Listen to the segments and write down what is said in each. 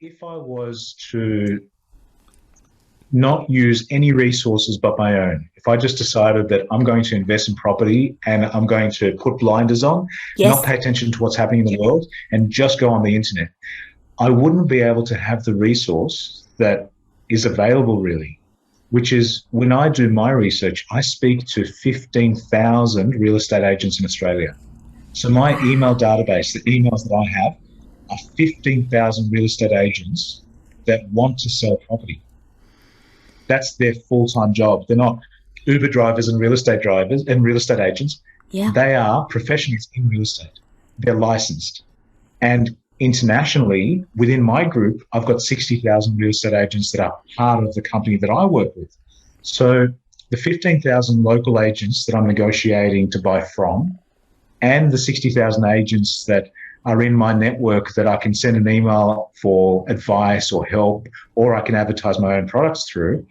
If I was to not use any resources but my own, if I just decided that I'm going to invest in property and I'm going to put blinders on, not Yes. pay attention to what's happening in the world, and just go on the internet, I wouldn't be able to have the resource that is available really, which is when I do my research, I speak to 15,000 real estate agents in Australia. So my email Wow. database, the emails that I have, are 15,000 real estate agents that want to sell property. That's their full-time job. They're not Uber drivers and real estate drivers and real estate agents. Yeah. They are professionals in real estate. They're licensed. And internationally, within my group, I've got 60,000 real estate agents that are part of the company that I work with. So the 15,000 local agents that I'm negotiating to buy from, and the 60,000 agents that are in my network that I can send an email for advice or help, or I can advertise my own products through,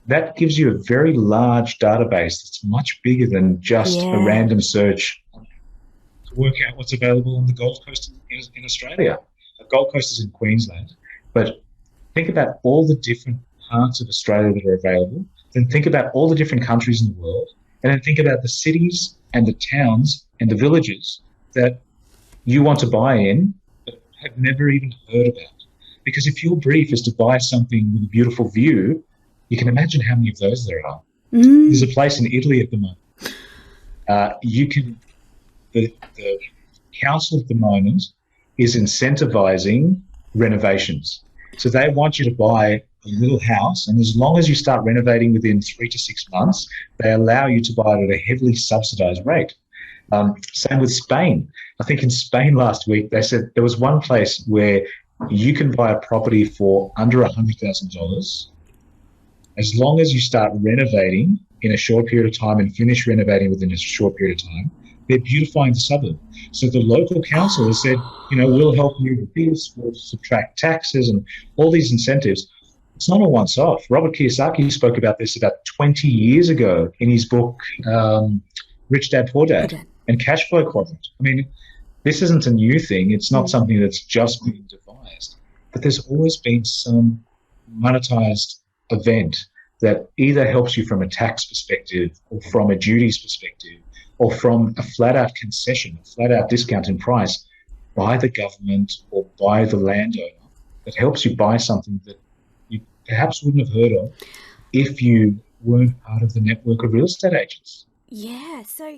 that gives you a very large database that's much bigger than just a Yeah. random search to work out what's available on the Gold Coast in Australia. The Gold Coast is in Queensland, but think about all the different parts of Australia that are available, then think about all the different countries in the world, and then think about the cities and the towns and the villages that you want to buy in but have never even heard about. Because if your brief is to buy something with a beautiful view, you can imagine how many of those there are. There's a Mm. place in Italy at the moment. You can the council at the moment is incentivizing renovations. So they want you to buy a little house, and as long as you start renovating within 3 to 6 months, they allow you to buy it at a heavily subsidized rate. Same with Spain. I think in Spain last week, they said there was one place where you can buy a property for under $100,000 as long as you start renovating in a short period of time and finish renovating within a short period of time. They're beautifying the suburb. So the local council has said, we'll help you with this, we'll subtract taxes and all these incentives. It's not a once off. Robert Kiyosaki spoke about this about 20 years ago in his book, Rich Dad Poor Put Dad it. and Cash Flow Quadrant. I mean, this isn't a new thing. It's not Mm. something that's just been devised, but there's always been some monetized event that either helps you from a tax perspective or from a duties perspective or from a flat out concession, a flat out discount in price by the government or by the landowner that helps you buy something that you perhaps wouldn't have heard of if you weren't part of the network of real estate agents. Yeah. So